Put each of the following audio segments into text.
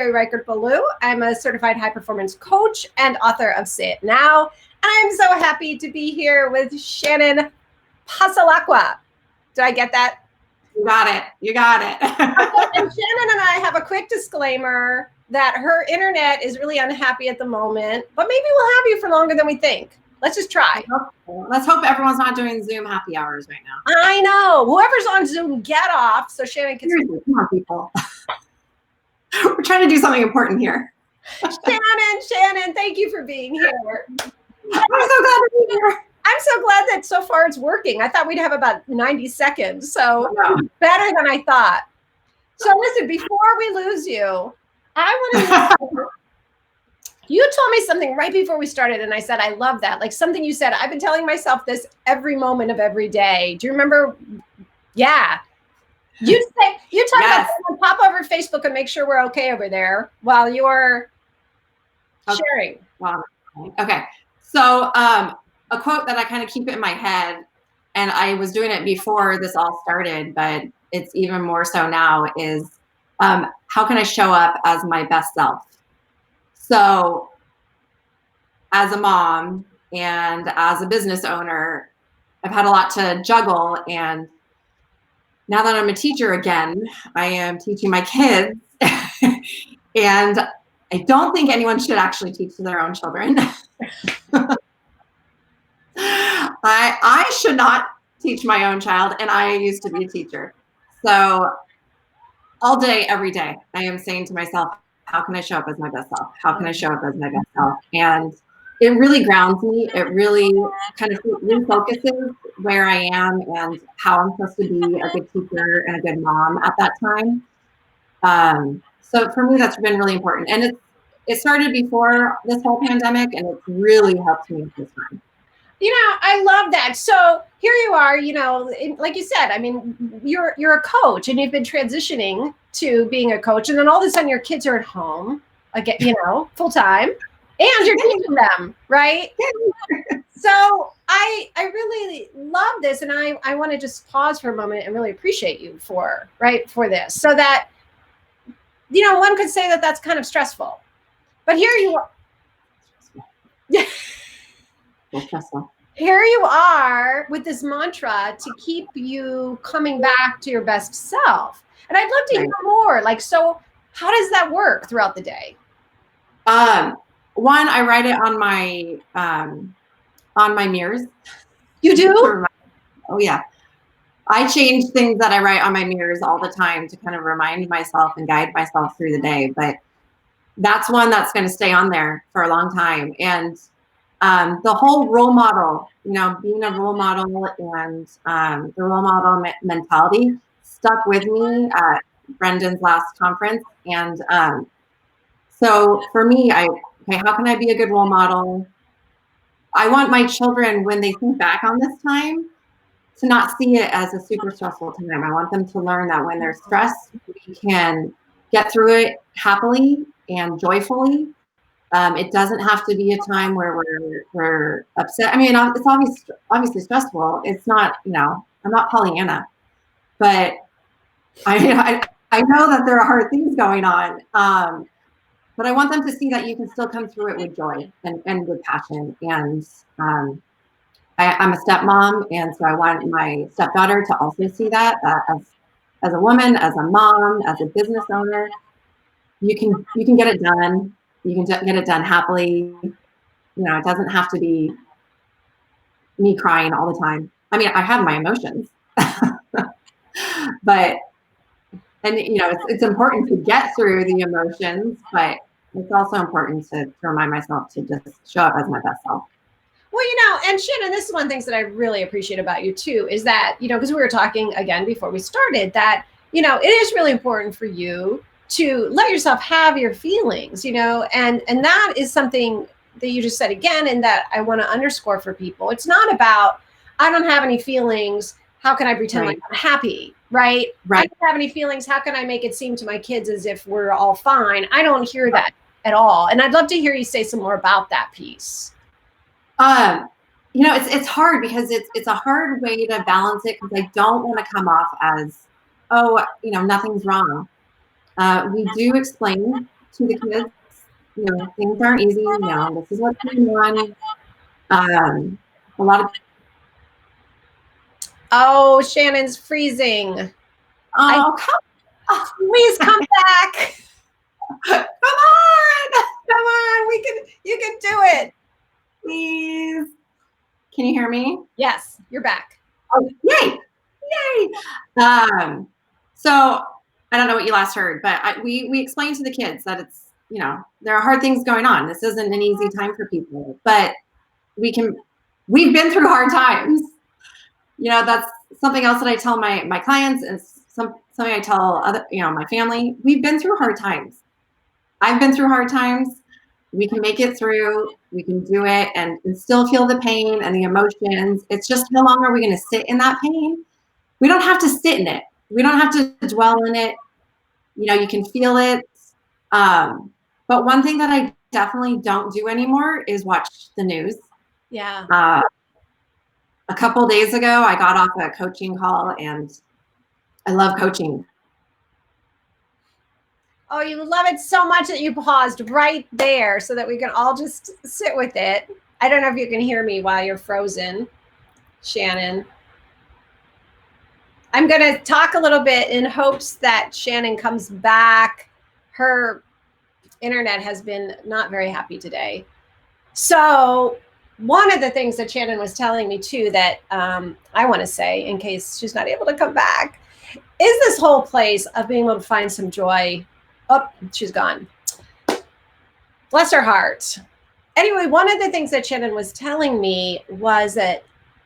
Sherry Reichert-Ballou. I'm a certified high performance coach and author of Say It Now. I'm so happy to be here with Shannon Passalacqua. Did I get that? You got it. You got it. And Shannon and I have a quick disclaimer that her internet is really unhappy at the moment, but maybe we'll have you for longer than we think. Let's just try. Let's hope everyone's not doing Zoom happy hours right now. I know. Whoever's on Zoom, get off so Shannon can. Seriously, come on, people. We're trying to do something important here. Shannon, thank you for being here. I'm so glad to be here. I'm so glad that so far it's working. I thought we'd have about 90 seconds, so better than I thought. So listen, before we lose you, I want to know, you told me something right before we started, and I said, I love that. Like something you said, I've been telling myself this every moment of every day. Do you remember? Yeah. You talk about pop over Facebook and make sure we're okay over there while you're sharing. Wow. Okay. So a quote that I kind of keep in my head, and I was doing it before this all started, but it's even more so now, is how can I show up as my best self? So as a mom and as a business owner, I've had a lot to juggle. And now that I'm a teacher again, I am teaching my kids. And I don't think anyone should actually teach their own children. I should not teach my own child, and I used to be a teacher. So all day, every day, I am saying to myself, how can I show up as my best self? How can I show up as my best self? And it really grounds me. It really kind of refocuses where I am and how I'm supposed to be a good teacher and a good mom at that time. So for me, that's been really important. And it started before this whole pandemic, and it's really helped me at this time. You know, I love that. So here you are, you know, like you said, I mean, you're a coach and you've been transitioning to being a coach, and then all of a sudden your kids are at home again, you know, full time, and you're teaching them, right? So I really love this, and I want to just pause for a moment and really appreciate you for this, so that, you know, one could say that that's kind of stressful, but here you are. Yeah. Here you are with this mantra to keep you coming back to your best self. And I'd love to hear more. Like, so how does that work throughout the day? One, I write it on my mirrors. You do? Oh yeah. I change things that I write on my mirrors all the time to kind of remind myself and guide myself through the day. But that's one that's going to stay on there for a long time. And the whole role model, you know, being a role model and the role model mentality stuck with me at Brendan's last conference. And so for me, how can I be a good role model? I want my children, when they think back on this time, to not see it as a super stressful time. I want them to learn that when they're stressed, we can get through it happily and joyfully. It doesn't have to be a time where we're upset. I mean, it's obviously stressful. It's not, you know, I'm not Pollyanna, but I know that there are hard things going on. But I want them to see that you can still come through it with joy and with passion. And I'm a stepmom, and so I want my stepdaughter to also see that as a woman, as a mom, as a business owner, you can get it done. You can get it done happily. You know, it doesn't have to be me crying all the time. I mean, I have my emotions, but, and you know, it's important to get through the emotions, but it's also important to remind myself to just show up as my best self. Well, you know, and Shannon, this is one of the things that I really appreciate about you too, is that, you know, because we were talking again before we started, that, you know, it is really important for you to let yourself have your feelings, you know, and that is something that you just said again, and that I want to underscore for people. It's not about, I don't have any feelings, how can I pretend like I'm happy, right? I don't have any feelings, how can I make it seem to my kids as if we're all fine? I don't hear that at all. And I'd love to hear you say some more about that piece. You know, it's hard because it's a hard way to balance it, because I don't want to come off as, oh, you know, nothing's wrong. We do explain to the kids, things aren't easy. This is what's going on. A lot of Oh, Shannon's freezing. oh, Please come back. come on, Come on, you can do it. please. Can you hear me? Yes, you're back. Oh, yay! So I don't know what you last heard, but we explained to the kids that it's, there are hard things going on. This isn't an easy time for people, but we've been through hard times. That's something else that I tell my clients, and something I tell other, my family. We've been through hard times. I've been through hard times. We can make it through. We can do it and still feel the pain and the emotions. It's just, how long are we going to sit in that pain? We don't have to sit in it. We don't have to dwell in it. You can feel it. But one thing that I definitely don't do anymore is watch the news. Yeah. A couple days ago, I got off a coaching call, and I love coaching. Oh, you love it so much that you paused right there so that we can all just sit with it. I don't know if you can hear me while you're frozen, Shannon. I'm going to talk a little bit in hopes that Shannon comes back. Her internet has been not very happy today. So one of the things that Shannon was telling me too, that I want to say in case she's not able to come back, is this whole place of being able to find some joy. Oh, she's gone. Bless her heart. Anyway, one of the things that Shannon was telling me was that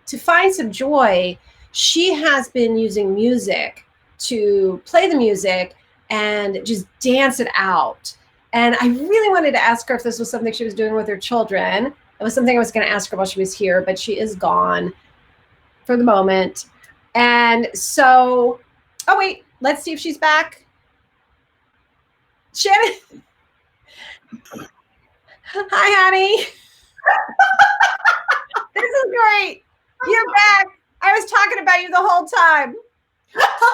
to find some joy, she has been using music to play the music and just dance it out. And I really wanted to ask her if this was something she was doing with her children. It was something I was going to ask her while she was here, but she is gone for the moment. And so, oh wait, let's see if she's back. Shannon. Hi, honey. This is great. You're back. I was talking about you the whole time.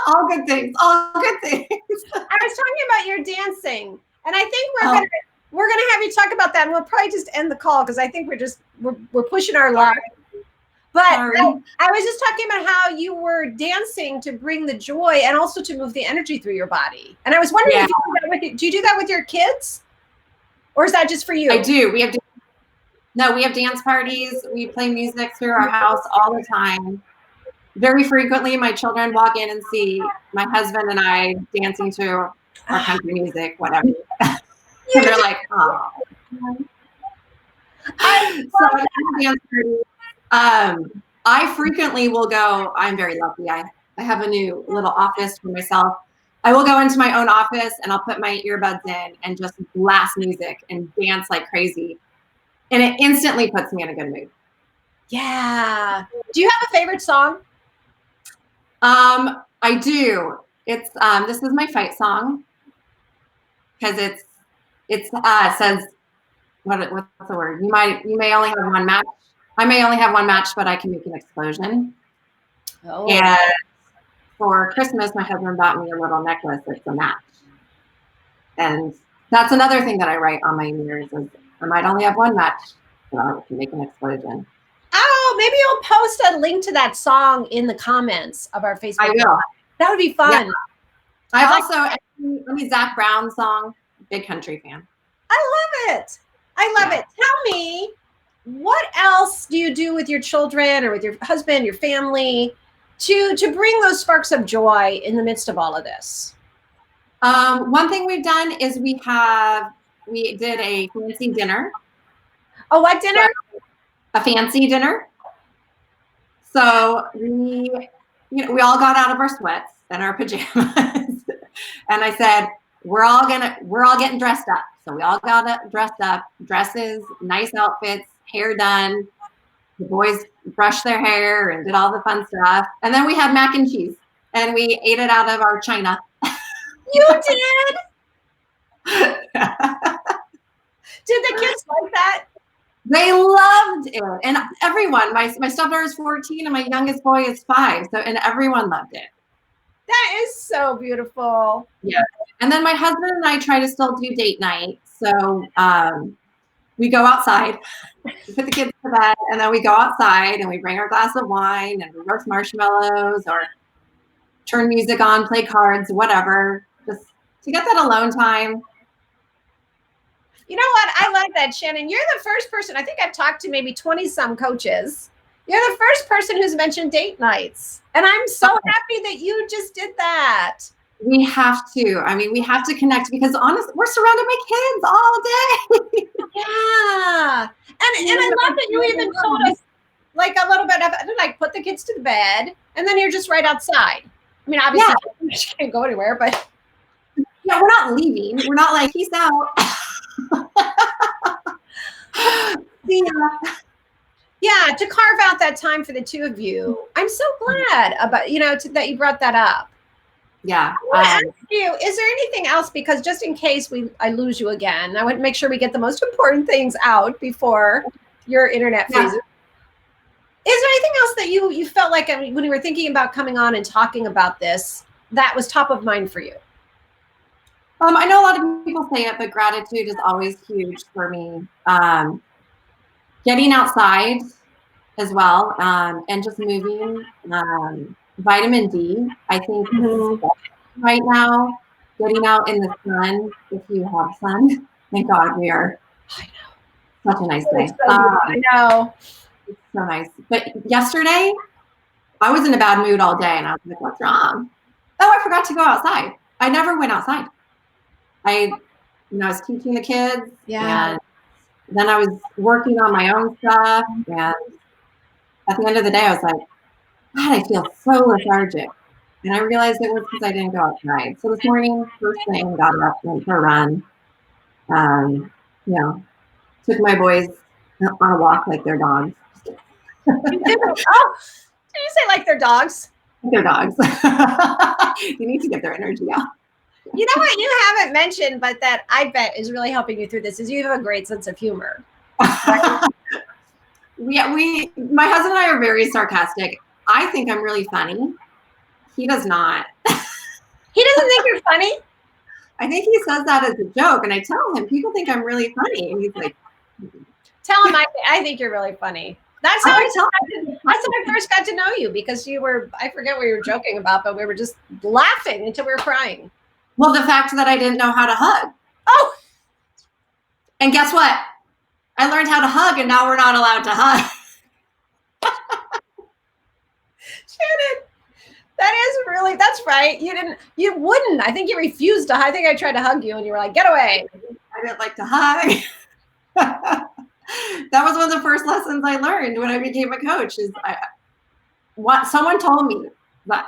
All good things. All good things. I was talking about your dancing, and I think we're gonna have you talk about that, and we'll probably just end the call because I think we're pushing our luck. But I was just talking about how you were dancing to bring the joy and also to move the energy through your body. And I was wondering if do you do that with your kids? Or is that just for you? I do. We have dance parties. We play music through our house all the time. Very frequently, my children walk in and see my husband and I dancing to our country music, whatever. And they're like, oh. I frequently will go, I'm very lucky. I have a new little office for myself. I will go into my own office and I'll put my earbuds in and just blast music and dance like crazy. And it instantly puts me in a good mood. Yeah. Do you have a favorite song? I do. It's this is my fight song because it says what's the word? You may only have one match. I may only have one match, but I can make an explosion. Oh. And for Christmas, my husband bought me a little necklace that's a match. And that's another thing that I write on my mirrors is I might only have one match, but I can make an explosion. Oh, maybe you'll post a link to that song in the comments of our Facebook. I will. That would be fun. Yeah. I also any Zach Brown song, big country fan. I love it. I love it. Tell me, what else do you do with your children or with your husband, your family, to bring those sparks of joy in the midst of all of this? One thing we've done is we did a fancy dinner. Oh, what dinner? A fancy dinner. So we all got out of our sweats and our pajamas, and I said, we're all getting dressed up. So we all got dressed up, dresses, nice outfits, hair done. The boys brushed their hair and did all the fun stuff. And then we had mac and cheese and we ate it out of our china. You did? Did the kids like that? They loved it. And everyone, my stepdaughter is 14 and my youngest boy is 5. And everyone loved it. That is so beautiful. Yeah. And then my husband and I try to still do date night. So we go outside, we put the kids to bed, and then we go outside and we bring our glass of wine and we roast marshmallows or turn music on, play cards, whatever, just to get that alone time. You know what? I like that, Shannon. You're the first person, I think I've talked to maybe 20 some coaches. You're the first person who's mentioned date nights. And I'm so happy that you just did that. We have to. I mean, we have to connect because honestly, we're surrounded by kids all day. Yeah. And I love that you even told us like a little bit of like put the kids to the bed and then you're just right outside. I mean, obviously you can't go anywhere, but yeah, we're not leaving. We're not like, peace out. Yeah, to carve out that time for the two of you. I'm so glad about, that you brought that up. Yeah. I want to ask you, is there anything else? Because just in case I lose you again, I want to make sure we get the most important things out before your internet freezes. Is there anything else that you felt like when you were thinking about coming on and talking about this, that was top of mind for you? I know a lot of people say it, but gratitude is always huge for me. Getting outside as well, and just moving. Vitamin D, I think right now, getting out in the sun, if you have sun, thank God we are. I know. Such a nice day. I know. It's so nice. But yesterday, I was in a bad mood all day and I was like, what's wrong? Oh, I forgot to go outside. I never went outside. I was teaching the kids. Yeah. And then I was working on my own stuff. And at the end of the day, I was like, God, I feel so lethargic. And I realized it was because I didn't go outside. So this morning, first thing, got up, went for a run. Took my boys on a walk like they're dogs. Oh, did you say like they're dogs? They're dogs. You need to get their energy out. You know what you haven't mentioned, but that I bet is really helping you through this is you have a great sense of humor. Right? Yeah, my husband and I are very sarcastic. I think I'm really funny. He does not. He doesn't think you're funny? I think he says that as a joke, and I tell him, people think I'm really funny. And he's like, tell him I think you're really funny. That's how I first got to know you, because you were, I forget what you were joking about, but we were just laughing until we were crying. Well, the fact that I didn't know how to hug. Oh! And guess what? I learned how to hug, and now we're not allowed to hug. Shannon, that's right. You wouldn't. I think you refused to. I think I tried to hug you and you were like, get away. I didn't like to hug. That was one of the first lessons I learned when I became a coach is someone told me that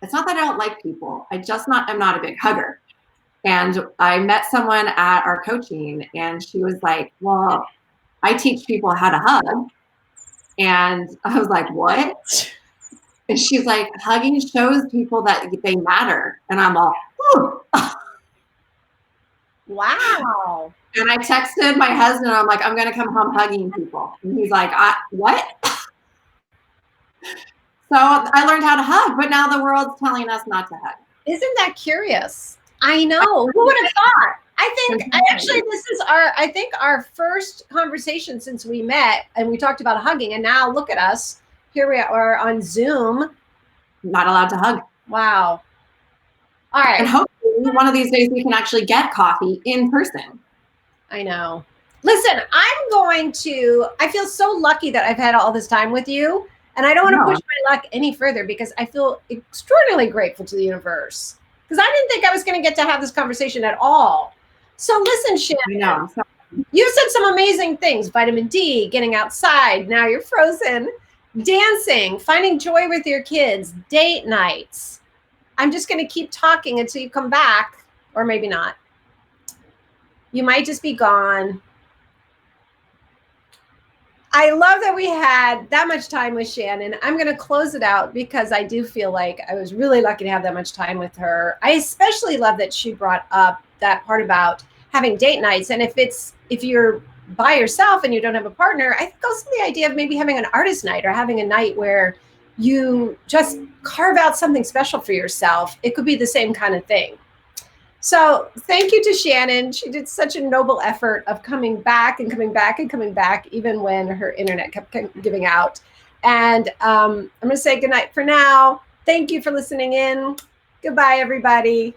it's not that I don't like people. I'm not a big hugger. And I met someone at our coaching and she was like, well, I teach people how to hug. And I was like, what? And she's like, hugging shows people that they matter. And I'm all, whew. Wow. And I texted my husband, I'm like, I'm going to come home hugging people. And he's like, what? So I learned how to hug, but now the world's telling us not to hug. Isn't that curious? I know. Who would have thought? This is our first conversation since we met and we talked about hugging. And now look at us. Here we are on Zoom. Not allowed to hug. Wow. All right. And hopefully one of these days we can actually get coffee in person. I know. Listen, I feel so lucky that I've had all this time with you. And I don't want to push my luck any further because I feel extraordinarily grateful to the universe. Because I didn't think I was going to get to have this conversation at all. So listen, Shannon, you said some amazing things. Vitamin D, getting outside. Now you're frozen. Dancing, finding joy with your kids, date nights. I'm just going to keep talking until you come back, or maybe not. You might just be gone. I love that we had that much time with Shannon. I'm going to close it out because I do feel like I was really lucky to have that much time with her. I especially love that she brought up that part about having date nights. And if you're by yourself and you don't have a partner, I think also the idea of maybe having an artist night or having a night where you just carve out something special for yourself, it could be the same kind of thing. So thank you to Shannon. She did such a noble effort of coming back and coming back and coming back, even when her internet kept giving out. And I'm going to say goodnight for now. Thank you for listening in. Goodbye, everybody.